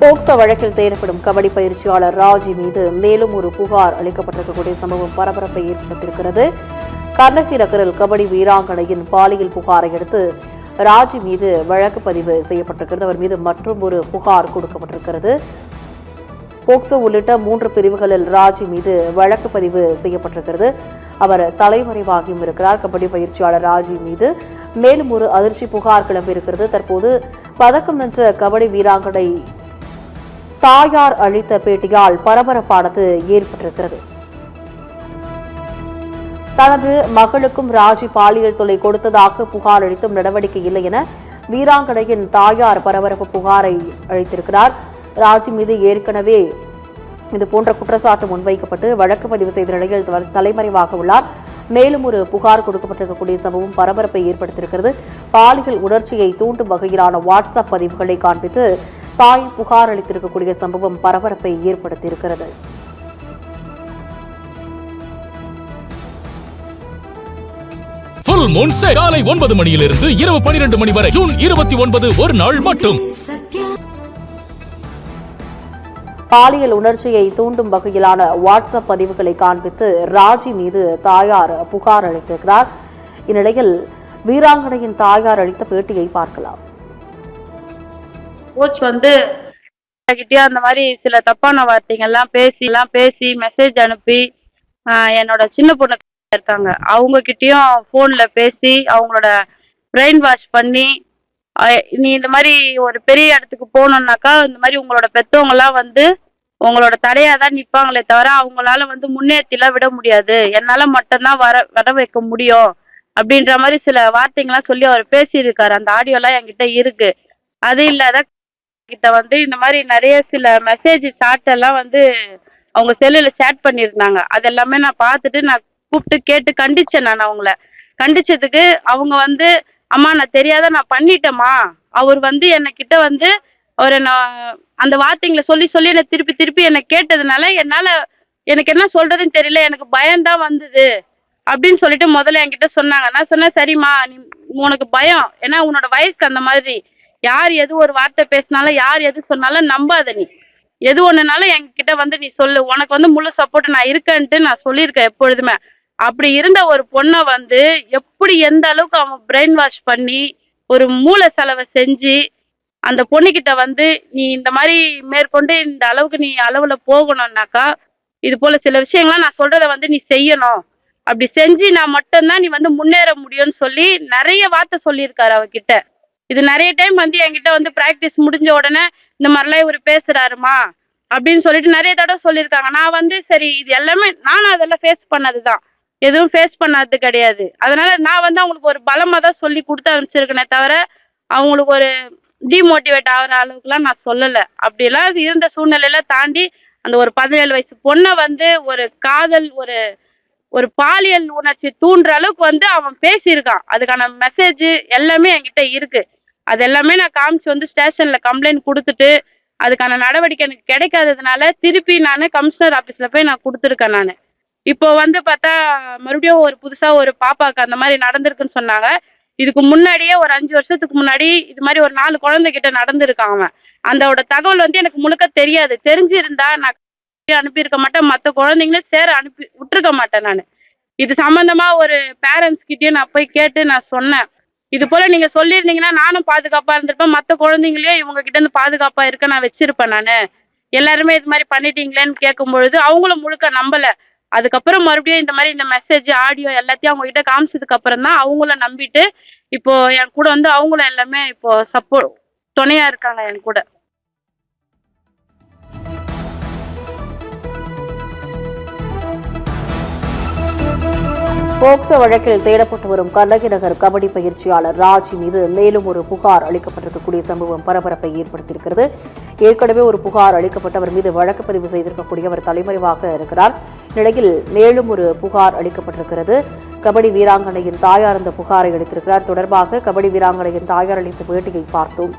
POCSO வழக்கில் தேடப்படும் கபடி பயிற்சியாளர் ராஜி மீது மேலும் ஒரு புகார் அளிக்கப்பட்டிருக்கக்கூடிய சம்பவம் பரபரப்பை ஏற்படுத்தியிருக்கிறது. கர்ணகி நகரில் கபடி வீராங்கனையின் பாலியல் புகாரை அடுத்து ராஜி மீது வழக்கு பதிவு செய்யப்பட்டிருக்கிறது. அவர் மீது மற்றும் ஒரு புகார் கொடுக்கப்பட்டிருக்கிறது. போக்சோ உள்ளிட்ட 3 பிரிவுகளில் ராஜி மீது வழக்கு பதிவு செய்யப்பட்டிருக்கிறது. அவர் தலைமறைவாகியும் இருக்கிறார். கபடி பயிற்சியாளர் ராஜி மீது மேலும் ஒரு அதிர்ச்சி புகார் கிளம்பியிருக்கிறது. தற்போது பதக்கம் வென்ற கபடி வீராங்கனை தாயார் அளித்த பேட்டியால் பரபரப்பானது ஏற்பட்டிருக்கிறது. தனது மகளுக்கும் ராஜி பாலியல் தொல்லை கொடுத்ததாக புகார் அளித்தும் நடவடிக்கை இல்லை என வீராங்கனையின் தாயார் பரபரப்பு புகாரை அளித்திருக்கிறார். ராஜி மீது ஏற்கனவே இதுபோன்ற குற்றச்சாட்டு முன்வைக்கப்பட்டு வழக்கு பதிவு செய்த நிலையில் தலைமறைவாக உள்ளார். மேலும் ஒரு புகார் கொடுக்கப்பட்டிருக்கக்கூடிய சம்பவம் பரபரப்பை ஏற்படுத்தியிருக்கிறது. பாலியல் உணர்ச்சியை தூண்டும் வகையிலான வாட்ஸ்அப் பதிவுகளை காண்பித்து தாய் புகார் அளித்திருக்கக்கூடிய சம்பவம் பரபரப்பை ஏற்படுத்தியிருக்கிறது. ஃபுல் மூன் சேல் காலை 9 மணியிலிருந்து இரவு 12 மணி வரை ஜூன் 29 ஒரு நாள் மட்டும். பாலியல் உணர்ச்சியை தூண்டும் வகையிலான வாட்ஸ்அப் பதிவுகளை காண்பித்து ராஜி மீது தாயார் புகார் அளித்திருக்கிறார். இந்நிலையில் வீராங்கனையின் தாயார் அளித்த பேட்டியை பார்க்கலாம். கோச் அந்த மாதிரி சில தப்பான வார்த்தைகள்லாம் பேசி மெசேஜ் அனுப்பி என்னோட சின்ன பொண்ணு இருக்காங்க அவங்க கிட்டயும் போன்ல பேசி அவங்களோட பிரெயின் வாஷ் பண்ணி நீ இந்த மாதிரி ஒரு பெரிய இடத்துக்கு போகணும்னாக்கா இந்த மாதிரி உங்களோட பெற்றவங்க எல்லாம் உங்களோட தடையாதான் நிப்பாங்களே தவிர அவங்களால முன்னேற்றிலாம் விட முடியாது, என்னால மட்டும்தான் வர வைக்க முடியும் அப்படின்ற மாதிரி சில வார்த்தைகள்லாம் சொல்லி அவர் பேசியிருக்காரு. அந்த ஆடியோ எல்லாம் என்கிட்ட இருக்கு. அது இல்லாத கிட்ட இந்த மாதிரி நிறைய சில மெசேஜ் சாட் எல்லாம் அவங்க செல்லுல சேட் பண்ணியிருந்தாங்க. அதெல்லாமே நான் பார்த்துட்டு நான் கூப்பிட்டு கேட்டு கண்டிச்சேன். நான் அவங்கள கண்டிச்சதுக்கு அவங்க அம்மா நான் தெரியாத நான் பண்ணிட்டேம்மா, அவர் என்கிட்ட அவர் நான் அந்த வார்த்தைங்களை சொல்லி என்னை திருப்பி என்னை கேட்டதுனால எனக்கு என்ன சொல்றதுன்னு தெரியல, எனக்கு பயம்தான் வந்தது அப்படின்னு சொல்லிட்டு முதல்ல என்கிட்ட சொன்னாங்க. நான் சொன்னேன் சரிம்மா நீ உனக்கு பயம், ஏன்னா உன்னோட வயசுக்கு அந்த மாதிரி யார் எது ஒரு வார்த்தை பேசினாலும் யார் எது சொன்னாலும் நம்பாத, நீ எது ஒண்ணுனாலும் என்கிட்ட நீ சொல்லு, உனக்கு முழு சப்போர்ட் நான் இருக்கேன்ட்டு நான் சொல்லியிருக்கேன் எப்பொழுதுமே. அப்படி இருந்த ஒரு பொண்ணை எப்படி எந்த அளவுக்கு அவன் பிரெயின் வாஷ் பண்ணி ஒரு மூளை செலவை செஞ்சு அந்த பொண்ணுகிட்ட நீ இந்த மாதிரி மேற்கொண்டு இந்த அளவுக்கு நீ அளவுல போகணும்னாக்கா இது போல சில விஷயங்கள்லாம் நான் சொல்றத நீ செய்யணும், அப்படி செஞ்சு நான் மட்டும்தான் நீ முன்னேற முடியும்னு சொல்லி நிறைய வார்த்தை சொல்லியிருக்காரு அவகிட்ட. இது நிறைய டைம் என்கிட்ட பிராக்டிஸ் முடிஞ்ச உடனே இந்த மாதிரிலாம் இவர் பேசுறாருமா அப்படின்னு சொல்லிட்டு நிறைய தடவை சொல்லியிருக்காங்க. நான் சரி இது எல்லாமே நானும் அதெல்லாம் ஃபேஸ் பண்ணதுதான், எதுவும் ஃபேஸ் பண்ணது கிடையாது. அதனால நான் அவங்களுக்கு ஒரு பலமா தான் சொல்லி கொடுத்து அனுப்பிச்சிருக்கேனே தவிர அவங்களுக்கு ஒரு டிமோட்டிவேட் ஆகிற அளவுக்குலாம் நான் சொல்லலை. அப்படியெல்லாம் இருந்த சூழ்நிலையில தாண்டி அந்த ஒரு 17 வயசு பொண்ணை ஒரு காதல் ஒரு பாலியல் உணர்ச்சி தூண்டுற அளவுக்கு அவன் பேசியிருக்கான். அதுக்கான மெசேஜ் எல்லாமே என்கிட்ட இருக்கு. அது எல்லாமே நான் காமிச்சு ஸ்டேஷன்ல கம்ப்ளைண்ட் கொடுத்துட்டு அதுக்கான நடவடிக்கை எனக்கு கிடைக்காததுனால திருப்பி நான் கமிஷனர் ஆஃபீஸ்ல போய் நான் கொடுத்துருக்கேன். நான் இப்போ பார்த்தா மறுபடியும் ஒரு புதுசா ஒரு பாப்பாவுக்கு அந்த மாதிரி நடந்திருக்குன்னு சொன்னாங்க. இதுக்கு முன்னாடியே ஒரு 5 வருஷத்துக்கு முன்னாடி இது மாதிரி ஒரு 4 குழந்தைகிட்ட நடந்திருக்கான். அவன் அதோட தகவல் எனக்கு முழுக்க தெரியாது. தெரிஞ்சிருந்தா நான் அனுப்பியிருக்க மாட்டேன், மற்ற குழந்தைங்களும் சேர அனுப்பி விட்டுருக்க மாட்டேன். நான் இது சம்பந்தமா ஒரு பேரண்ட்ஸ் கிட்டயும் நான் போய் கேட்டு நான் சொன்னேன். இது போல நீங்க சொல்லியிருந்தீங்கன்னா நானும் பாதுகாப்பா இருந்திருப்பேன், மற்ற குழந்தைங்களையும் இவங்க கிட்ட இருந்து பாதுகாப்பா இருக்க நான் வச்சிருப்பேன். நான் எல்லாருமே இது மாதிரி பண்ணிட்டீங்களேன்னு கேட்கும் பொழுது அவங்களும் முழுக்க நம்பல. அதுக்கப்புறம் மறுபடியும் இந்த மாதிரி இந்த மெசேஜ் ஆடியோ எல்லாத்தையும் அவங்க கிட்ட காமிச்சதுக்கு அப்புறம் தான் அவங்கள நம்பிட்டு இப்போ என் கூட அவங்களும் எல்லாமே இப்போ சப்போர்ட் துணையா இருக்காங்க என் கூட. போக்சோ வழக்கில் தேடப்பட்டு வரும் கர்ணகி நகர் கபடி பயிற்சியாளர் ராஜி மீது மேலும் ஒரு புகார் அளிக்கப்பட்டிருக்கக்கூடிய சம்பவம் பரபரப்பை ஏற்படுத்தியிருக்கிறது. ஏற்கனவே ஒரு புகார் அளிக்கப்பட்டு அவர் மீது வழக்கு பதிவு செய்திருக்கக்கூடிய அவர் தலைமறைவாக இருக்கிறார். நிலையில் மேலும் ஒரு புகார் அளிக்கப்பட்டிருக்கிறது. கபடி வீராங்கனையின் தாயார் இந்த புகாரை அளித்திருக்கிறார். தொடர்பாக கபடி வீராங்கனையின் தாயார் அளித்த பேட்டியை பார்த்தோம்.